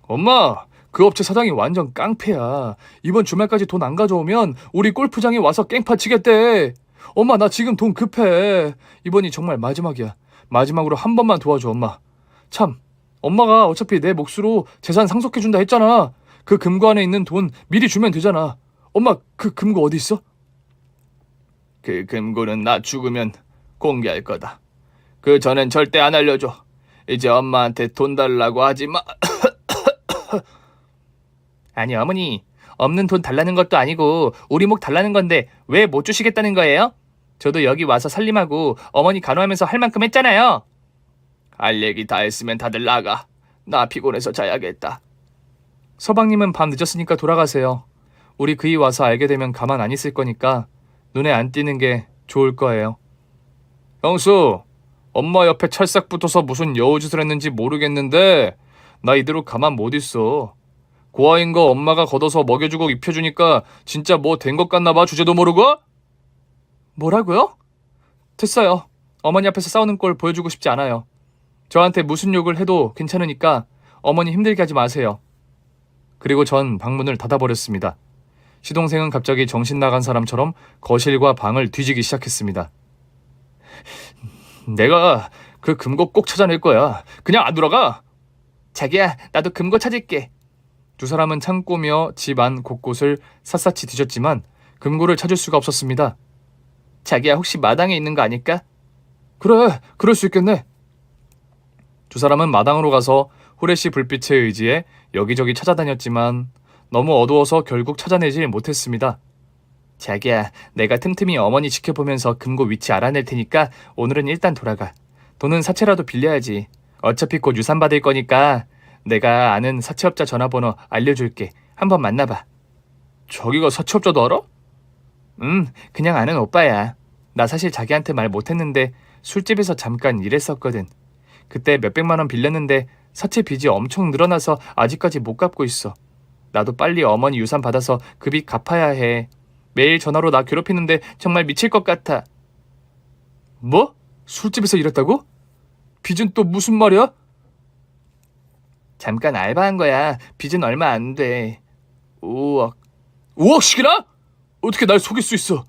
[SPEAKER 1] 엄마, 그 업체 사장이 완전 깡패야. 이번 주말까지 돈 안 가져오면 우리 골프장에 와서 깽판 치겠대. 엄마, 나 지금 돈 급해. 이번이 정말 마지막이야. 마지막으로 한 번만 도와줘, 엄마. 참, 엄마가 어차피 내 몫으로 재산 상속해준다 했잖아. 그 금고 안에 있는 돈 미리 주면 되잖아. 엄마, 그 금고 어디 있어?
[SPEAKER 2] 그 금고는 나 죽으면 공개할 거다. 그 전엔 절대 안 알려줘. 이제 엄마한테 돈 달라고 하지 마.
[SPEAKER 3] 아니 어머니, 없는 돈 달라는 것도 아니고 우리 목 달라는 건데 왜 못 주시겠다는 거예요? 저도 여기 와서 살림하고 어머니 간호하면서 할 만큼 했잖아요.
[SPEAKER 2] 할 얘기 다 했으면 다들 나가. 나 피곤해서 자야겠다.
[SPEAKER 1] 서방님은 밤 늦었으니까 돌아가세요. 우리 그이 와서 알게 되면 가만 안 있을 거니까 눈에 안 띄는 게 좋을 거예요. 형수, 엄마 옆에 찰싹 붙어서 무슨 여우짓을 했는지 모르겠는데 나 이대로 가만 못 있어. 고아인 거 엄마가 걷어서 먹여주고 입혀주니까 진짜 뭐 된 것 같나 봐. 주제도 모르고? 뭐라고요? 됐어요. 어머니 앞에서 싸우는 꼴 보여주고 싶지 않아요. 저한테 무슨 욕을 해도 괜찮으니까 어머니 힘들게 하지 마세요. 그리고 전 방문을 닫아버렸습니다. 시동생은 갑자기 정신 나간 사람처럼 거실과 방을 뒤지기 시작했습니다.
[SPEAKER 2] 내가 그 금고 꼭 찾아낼 거야. 그냥 안 돌아가.
[SPEAKER 3] 자기야, 나도 금고 찾을게.
[SPEAKER 1] 두 사람은 창고며 집 안 곳곳을 샅샅이 뒤졌지만 금고를 찾을 수가 없었습니다.
[SPEAKER 3] 자기야, 혹시 마당에 있는 거 아닐까?
[SPEAKER 1] 그래, 그럴 수 있겠네. 두 사람은 마당으로 가서 후레쉬 불빛에 의지해 여기저기 찾아다녔지만 너무 어두워서 결국 찾아내질 못했습니다.
[SPEAKER 3] 자기야, 내가 틈틈이 어머니 지켜보면서 금고 위치 알아낼 테니까 오늘은 일단 돌아가. 돈은 사채라도 빌려야지. 어차피 곧 유산 받을 거니까 내가 아는 사채업자 전화번호 알려줄게. 한번 만나봐.
[SPEAKER 2] 자기가 사채업자도 알아?
[SPEAKER 3] 그냥 아는 오빠야. 나 사실 자기한테 말 못했는데 술집에서 잠깐 일했었거든. 그때 몇백만 원 빌렸는데 사채 빚이 엄청 늘어나서 아직까지 못 갚고 있어. 나도 빨리 어머니 유산 받아서 그 빚 갚아야 해. 매일 전화로 나 괴롭히는데 정말 미칠 것 같아.
[SPEAKER 2] 뭐? 술집에서 일했다고? 빚은 또 무슨 말이야?
[SPEAKER 3] 잠깐 알바한 거야. 빚은 얼마 안 돼. 5억.
[SPEAKER 2] 5억씩이나? 어떻게 날 속일 수 있어?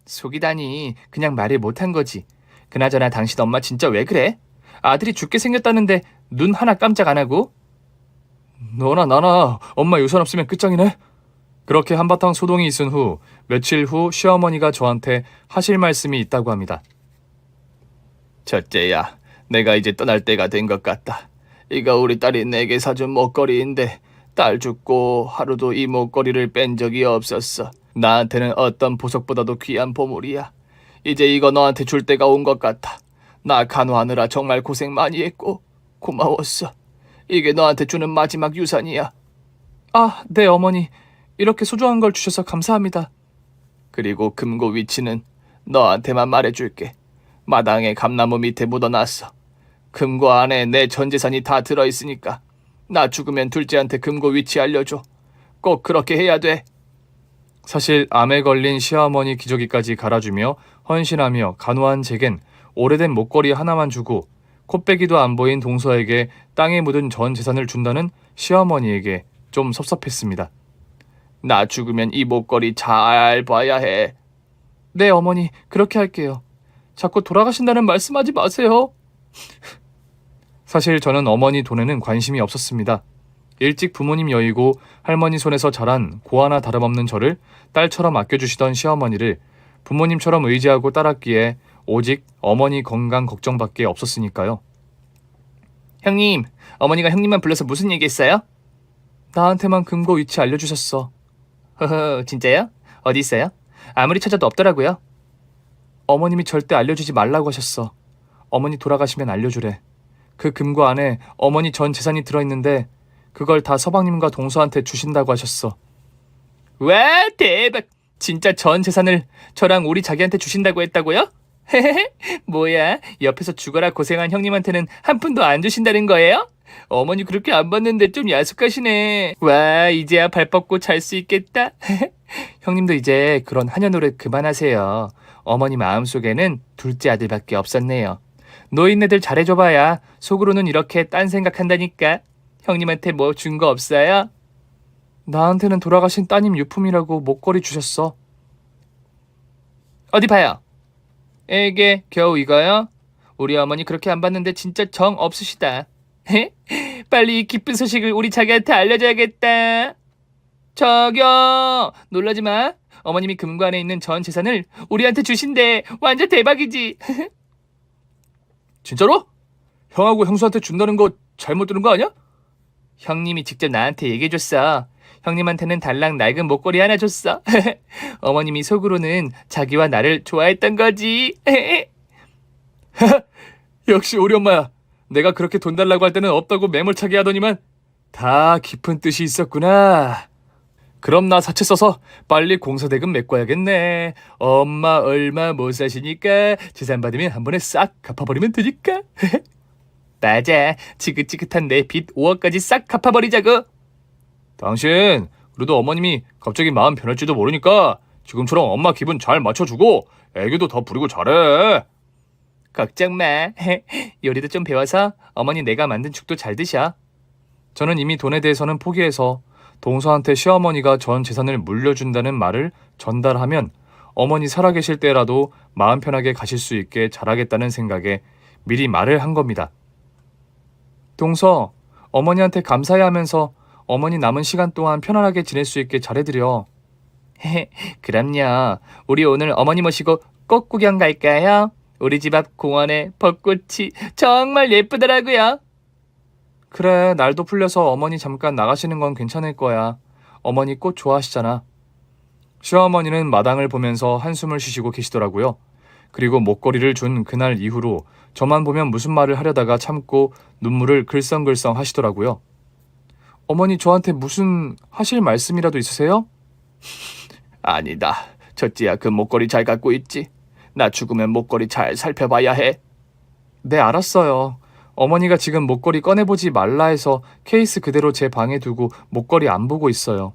[SPEAKER 3] 속이다니. 그냥 말을 못한 거지. 그나저나 당신 엄마 진짜 왜 그래? 아들이 죽게 생겼다는데 눈 하나 깜짝 안 하고?
[SPEAKER 2] 너나 나나 엄마 유산 없으면 끝장이네.
[SPEAKER 1] 그렇게 한바탕 소동이 있은 후 며칠 후 시어머니가 저한테 하실 말씀이 있다고 합니다.
[SPEAKER 2] 첫째야, 내가 이제 떠날 때가 된 것 같다. 이거 우리 딸이 내게 사준 목걸이인데 딸 죽고 하루도 이 목걸이를 뺀 적이 없었어. 나한테는 어떤 보석보다도 귀한 보물이야. 이제 이거 너한테 줄 때가 온 것 같아. 나 간호하느라 정말 고생 많이 했고 고마웠어. 이게 너한테 주는 마지막 유산이야.
[SPEAKER 3] 아, 네 어머니. 이렇게 소중한 걸 주셔서 감사합니다.
[SPEAKER 2] 그리고 금고 위치는 너한테만 말해줄게. 마당에 감나무 밑에 묻어놨어. 금고 안에 내 전 재산이 다 들어있으니까 나 죽으면 둘째한테 금고 위치 알려줘. 꼭 그렇게 해야 돼.
[SPEAKER 1] 사실 암에 걸린 시어머니 기저귀까지 갈아주며 헌신하며 간호한 제겐 오래된 목걸이 하나만 주고 코빼기도 안 보인 동서에게 땅에 묻은 전 재산을 준다는 시어머니에게 좀 섭섭했습니다.
[SPEAKER 2] 나 죽으면 이 목걸이 잘 봐야 해.
[SPEAKER 3] 네 어머니, 그렇게 할게요. 자꾸 돌아가신다는 말씀하지 마세요.
[SPEAKER 1] 사실 저는 어머니 돈에는 관심이 없었습니다. 일찍 부모님 여의고 할머니 손에서 자란 고아나 다름없는 저를 딸처럼 아껴주시던 시어머니를 부모님처럼 의지하고 따랐기에 오직 어머니 건강 걱정밖에 없었으니까요.
[SPEAKER 3] 형님, 어머니가 형님만 불러서 무슨 얘기했어요? 나한테만 금고 위치 알려주셨어. 허허, 진짜요? 어디 있어요? 아무리 찾아도 없더라고요. 어머님이 절대 알려주지 말라고 하셨어. 어머니 돌아가시면 알려주래. 그 금고 안에 어머니 전 재산이 들어있는데 그걸 다 서방님과 동서한테 주신다고 하셨어. 와, 대박! 진짜 전 재산을 저랑 우리 자기한테 주신다고 했다고요? 헤헤헤, 뭐야, 옆에서 죽어라 고생한 형님한테는 한 푼도 안 주신다는 거예요? 어머니 그렇게 안 받는데 좀 야속하시네. 와, 이제야 발 뻗고 잘 수 있겠다. 형님도 이제 그런 하녀 노릇 그만하세요. 어머니 마음속에는 둘째 아들밖에 없었네요. 노인네들 잘해줘봐야 속으로는 이렇게 딴 생각한다니까. 형님한테 뭐 준 거 없어요? 나한테는 돌아가신 따님 유품이라고 목걸이 주셨어. 어디 봐요. 에게 겨우 이거요? 우리 어머니 그렇게 안 받는데 진짜 정 없으시다. 빨리 이 기쁜 소식을 우리 자기한테 알려줘야겠다. 저기요, 놀라지 마. 어머님이 금고 안에 있는 전 재산을 우리한테 주신대. 완전 대박이지.
[SPEAKER 2] 진짜로? 형하고 형수한테 준다는 거 잘못 들은 거 아니야?
[SPEAKER 3] 형님이 직접 나한테 얘기해줬어. 형님한테는 달랑 낡은 목걸이 하나 줬어. 어머님이 속으로는 자기와 나를 좋아했던 거지.
[SPEAKER 2] 역시 우리 엄마야. 내가 그렇게 돈 달라고 할 때는 없다고 매몰차게 하더니만 다 깊은 뜻이 있었구나. 그럼 나 사채 써서 빨리 공사대금 메꿔야겠네. 엄마 얼마 못 사시니까 재산 받으면 한 번에 싹 갚아버리면 되니까.
[SPEAKER 3] 맞아. 지긋지긋한 내 빚 5억까지 싹 갚아버리자고.
[SPEAKER 2] 당신 그래도 어머님이 갑자기 마음 변할지도 모르니까 지금처럼 엄마 기분 잘 맞춰주고 애교도 더 부리고 잘해.
[SPEAKER 3] 걱정 마. 요리도 좀 배워서 어머니 내가 만든 죽도 잘 드셔.
[SPEAKER 1] 저는 이미 돈에 대해서는 포기해서 동서한테 시어머니가 전 재산을 물려준다는 말을 전달하면 어머니 살아계실 때라도 마음 편하게 가실 수 있게 잘하겠다는 생각에 미리 말을 한 겁니다. 동서, 어머니한테 감사해 하면서 어머니 남은 시간 동안 편안하게 지낼 수 있게 잘해드려.
[SPEAKER 3] 그럼요. 우리 오늘 어머니 모시고 꽃 구경 갈까요? 우리 집 앞 공원에 벚꽃이 정말 예쁘더라고요.
[SPEAKER 1] 그래, 날도 풀려서 어머니 잠깐 나가시는 건 괜찮을 거야. 어머니 꽃 좋아하시잖아. 시어머니는 마당을 보면서 한숨을 쉬시고 계시더라고요. 그리고 목걸이를 준 그날 이후로 저만 보면 무슨 말을 하려다가 참고 눈물을 글썽글썽 하시더라고요. 어머니 저한테 무슨 하실 말씀이라도 있으세요?
[SPEAKER 2] 아니다. 첫째야, 그 목걸이 잘 갖고 있지? 나 죽으면 목걸이 잘 살펴봐야 해.
[SPEAKER 1] 네, 알았어요. 어머니가 지금 목걸이 꺼내보지 말라 해서 케이스 그대로 제 방에 두고 목걸이 안 보고 있어요.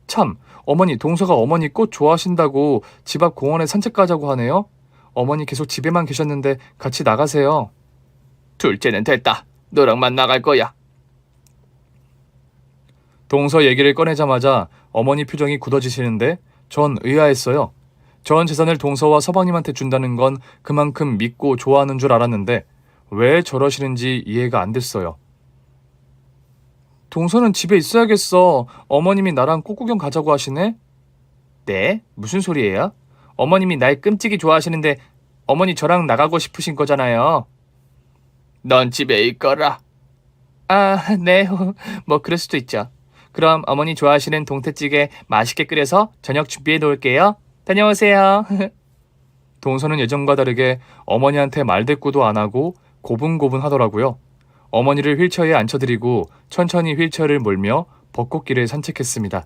[SPEAKER 1] 참, 어머니 동서가 어머니 꽃 좋아하신다고 집 앞 공원에 산책 가자고 하네요. 어머니 계속 집에만 계셨는데 같이 나가세요.
[SPEAKER 2] 둘째는 됐다. 너랑만 나갈 거야.
[SPEAKER 1] 동서 얘기를 꺼내자마자 어머니 표정이 굳어지시는데 전 의아했어요. 전 재산을 동서와 서방님한테 준다는 건 그만큼 믿고 좋아하는 줄 알았는데 왜 저러시는지 이해가 안 됐어요. 동서는 집에 있어야겠어. 어머님이 나랑 꽃 구경 가자고 하시네? 네? 무슨 소리예요? 어머님이 날 끔찍이 좋아하시는데 어머니 저랑 나가고 싶으신 거잖아요.
[SPEAKER 2] 넌 집에 있거라.
[SPEAKER 3] 아, 네. 뭐 그럴 수도 있죠. 그럼 어머니 좋아하시는 동태찌개 맛있게 끓여서 저녁 준비해 놓을게요. 다녀오세요.
[SPEAKER 1] 동서는 예전과 다르게 어머니한테 말대꾸도 안 하고 고분고분 하더라고요. 어머니를 휠체어에 앉혀드리고 천천히 휠체어를 몰며 벚꽃길을 산책했습니다.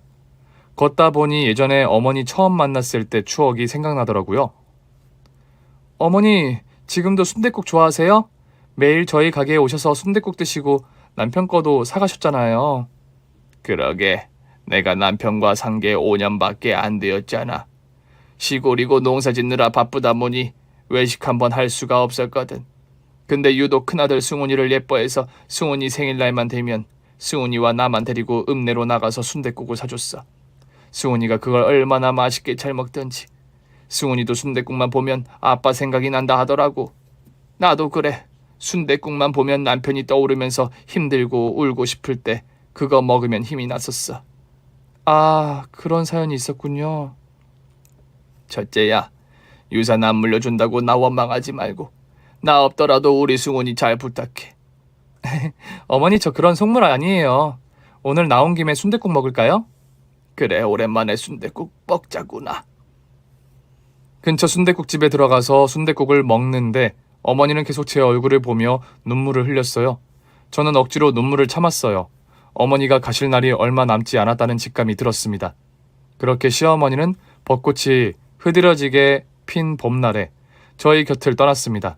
[SPEAKER 1] 걷다 보니 예전에 어머니 처음 만났을 때 추억이 생각나더라고요. 어머니, 지금도 순댓국 좋아하세요? 매일 저희 가게에 오셔서 순댓국 드시고 남편 거도 사가셨잖아요.
[SPEAKER 2] 그러게. 내가 남편과 산 게 5년밖에 안 되었잖아. 시골이고 농사 짓느라 바쁘다 보니 외식 한번 할 수가 없었거든. 근데 유독 큰아들 승훈이를 예뻐해서 승훈이 생일날만 되면 승훈이와 나만 데리고 읍내로 나가서 순댓국을 사줬어. 승훈이가 그걸 얼마나 맛있게 잘 먹던지. 승훈이도 순댓국만 보면 아빠 생각이 난다 하더라고. 나도 그래. 순댓국만 보면 남편이 떠오르면서 힘들고 울고 싶을 때 그거 먹으면 힘이 났었어.
[SPEAKER 1] 아, 그런 사연이 있었군요.
[SPEAKER 2] 첫째야, 유산 안 물려준다고 나 원망하지 말고 나 없더라도 우리 승훈이 잘 부탁해.
[SPEAKER 1] 어머니 저 그런 속물 아니에요. 오늘 나온 김에 순댓국 먹을까요?
[SPEAKER 2] 그래, 오랜만에 순댓국 먹자꾸나.
[SPEAKER 1] 근처 순댓국집에 들어가서 순댓국을 먹는데 어머니는 계속 제 얼굴을 보며 눈물을 흘렸어요. 저는 억지로 눈물을 참았어요. 어머니가 가실 날이 얼마 남지 않았다는 직감이 들었습니다. 그렇게 시어머니는 벚꽃이 흐드러지게 핀 봄날에 저희 곁을 떠났습니다.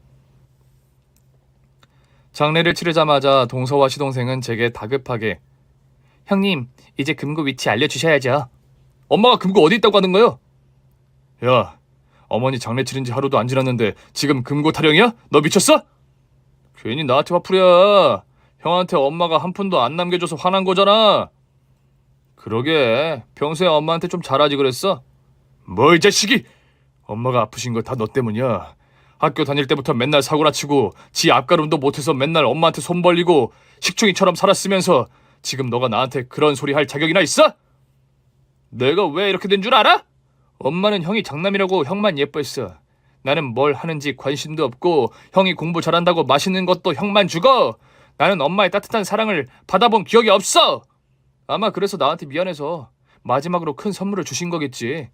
[SPEAKER 1] 장례를 치르자마자 동서와 시동생은 제게 다급하게
[SPEAKER 3] 형님, 이제 금고 위치 알려주셔야죠.
[SPEAKER 2] 엄마가 금고 어디 있다고 하는 거요?
[SPEAKER 1] 야, 어머니 장례 치른 지 하루도 안 지났는데 지금 금고 타령이야? 너 미쳤어? 괜히 나한테 화풀이야. 형한테 엄마가 한 푼도 안 남겨줘서 화난 거잖아. 그러게, 평소에 엄마한테 좀 잘하지 그랬어? 뭐 이 자식이! 엄마가 아프신 거 다 너 때문이야. 학교 다닐 때부터 맨날 사고나 치고 지 앞가림도 못해서 맨날 엄마한테 손 벌리고 식충이처럼 살았으면서 지금 너가 나한테 그런 소리 할 자격이나 있어? 내가 왜 이렇게 된 줄 알아? 엄마는 형이 장남이라고 형만 예뻐했어. 나는 뭘 하는지 관심도 없고 형이 공부 잘한다고 맛있는 것도 형만 주고 나는 엄마의 따뜻한 사랑을 받아본 기억이 없어. 아마 그래서 나한테 미안해서 마지막으로 큰 선물을 주신 거겠지.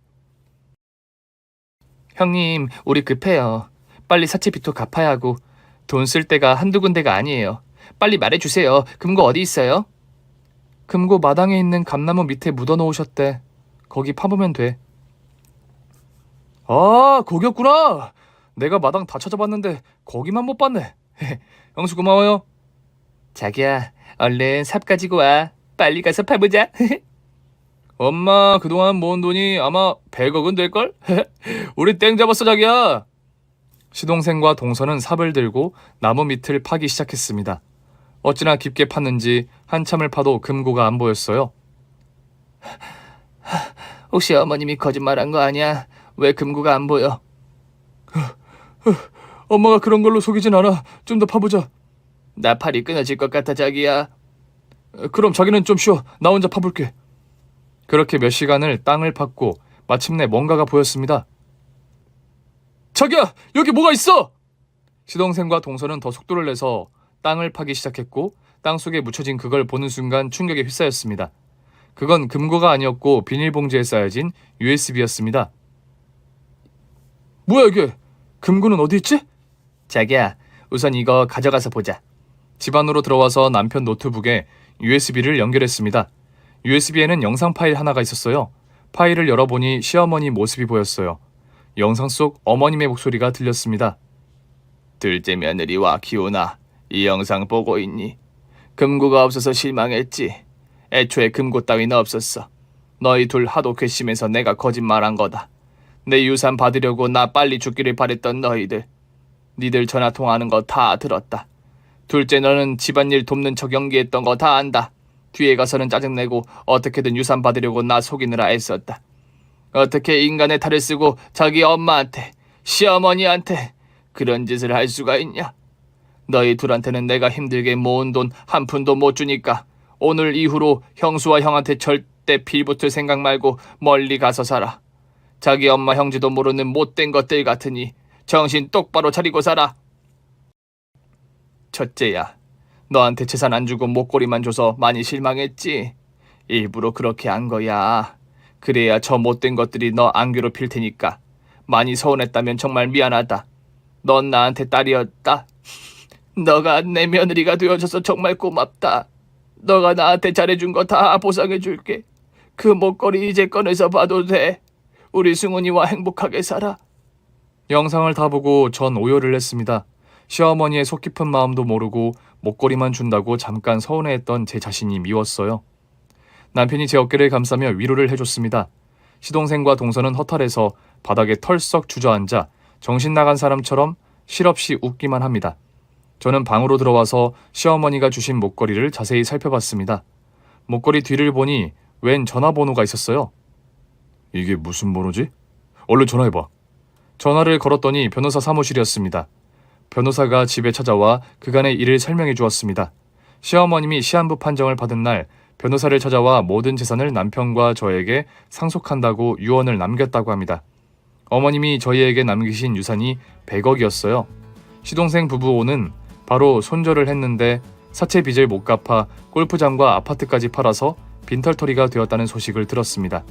[SPEAKER 3] 형님, 우리 급해요. 빨리 사채빚도 갚아야 하고 돈 쓸 데가 한두 군데가 아니에요. 빨리 말해주세요. 금고 어디 있어요? 금고 마당에 있는 감나무 밑에 묻어놓으셨대. 거기 파보면 돼.
[SPEAKER 1] 아, 거기였구나. 내가 마당 다 찾아봤는데 거기만 못 봤네. 형수 고마워요.
[SPEAKER 3] 자기야, 얼른 삽 가지고 와. 빨리 가서 파보자.
[SPEAKER 1] 엄마 그동안 모은 돈이 아마 100억은 될걸? 우리 땡 잡았어 자기야. 시동생과 동서는 삽을 들고 나무 밑을 파기 시작했습니다. 어찌나 깊게 팠는지 한참을 파도 금고가 안 보였어요.
[SPEAKER 3] 혹시 어머님이 거짓말한 거 아니야? 왜 금고가 안 보여?
[SPEAKER 2] 엄마가 그런 걸로 속이진 않아. 좀 더 파보자.
[SPEAKER 3] 나 팔이 끊어질 것 같아, 자기야.
[SPEAKER 2] 그럼 자기는 좀 쉬어. 나 혼자 파볼게.
[SPEAKER 1] 그렇게 몇 시간을 땅을 팠고 마침내 뭔가가 보였습니다.
[SPEAKER 2] 자기야, 여기 뭐가 있어?
[SPEAKER 1] 시동생과 동서는 더 속도를 내서 땅을 파기 시작했고 땅 속에 묻혀진 그걸 보는 순간 충격에 휩싸였습니다. 그건 금고가 아니었고 비닐봉지에 쌓여진 USB였습니다.
[SPEAKER 2] 뭐야 이게? 금고는 어디 있지?
[SPEAKER 3] 자기야, 우선 이거 가져가서 보자.
[SPEAKER 1] 집 안으로 들어와서 남편 노트북에 USB를 연결했습니다. USB에는 영상 파일 하나가 있었어요. 파일을 열어보니 시어머니 모습이 보였어요. 영상 속 어머님의 목소리가 들렸습니다.
[SPEAKER 2] 둘째 며느리와 기훈아, 이 영상 보고 있니? 금고가 없어서 실망했지. 애초에 금고 따위는 없었어. 너희 둘 하도 괘씸해서 내가 거짓말한 거다. 내 유산 받으려고 나 빨리 죽기를 바랬던 너희들. 니들 전화 통화하는 거 다 들었다. 둘째 너는 집안일 돕는 척 연기했던 거 다 안다. 뒤에 가서는 짜증내고 어떻게든 유산 받으려고 나 속이느라 애썼다. 어떻게 인간의 탈을 쓰고 자기 엄마한테, 시어머니한테 그런 짓을 할 수가 있냐? 너희 둘한테는 내가 힘들게 모은 돈 한 푼도 못 주니까 오늘 이후로 형수와 형한테 절대 빌붙을 생각 말고 멀리 가서 살아. 자기 엄마 형제도 모르는 못된 것들 같으니 정신 똑바로 차리고 살아. 첫째야, 너한테 재산 안 주고 목걸이만 줘서 많이 실망했지? 일부러 그렇게 한 거야. 그래야 저 못된 것들이 너 안 괴롭힐 테니까. 많이 서운했다면 정말 미안하다. 넌 나한테 딸이었다. 너가 내 며느리가 되어줘서 정말 고맙다. 너가 나한테 잘해준 거 다 보상해줄게. 그 목걸이 이제 꺼내서 봐도 돼. 우리 승훈이와 행복하게 살아.
[SPEAKER 1] 영상을 다 보고 전 오열을 했습니다. 시어머니의 속 깊은 마음도 모르고 목걸이만 준다고 잠깐 서운해했던 제 자신이 미웠어요. 남편이 제 어깨를 감싸며 위로를 해줬습니다. 시동생과 동서는 허탈해서 바닥에 털썩 주저앉아 정신 나간 사람처럼 실없이 웃기만 합니다. 저는 방으로 들어와서 시어머니가 주신 목걸이를 자세히 살펴봤습니다. 목걸이 뒤를 보니 웬 전화번호가 있었어요.
[SPEAKER 2] 이게 무슨 번호지? 얼른 전화해봐.
[SPEAKER 1] 전화를 걸었더니 변호사 사무실이었습니다. 변호사가 집에 찾아와 그간의 일을 설명해 주었습니다. 시어머님이 시한부 판정을 받은 날 변호사를 찾아와 모든 재산을 남편과 저에게 상속한다고 유언을 남겼다고 합니다. 어머님이 저희에게 남기신 유산이 100억이었어요. 시동생 부부 오는 바로 손절을 했는데 사채 빚을 못 갚아 골프장과 아파트까지 팔아서 빈털터리가 되었다는 소식을 들었습니다.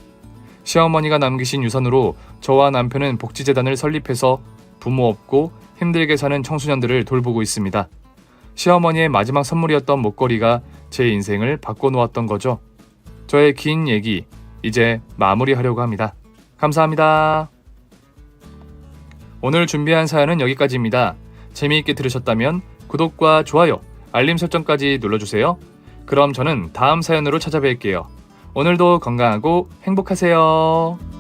[SPEAKER 1] 시어머니가 남기신 유산으로 저와 남편은 복지재단을 설립해서 부모 없고 힘들게 사는 청소년들을 돌보고 있습니다. 시어머니의 마지막 선물이었던 목걸이가 제 인생을 바꿔놓았던 거죠. 저의 긴 얘기 이제 마무리하려고 합니다. 감사합니다. 오늘 준비한 사연은 여기까지입니다. 재미있게 들으셨다면 구독과 좋아요, 알림 설정까지 눌러주세요. 그럼 저는 다음 사연으로 찾아뵐게요. 오늘도 건강하고 행복하세요.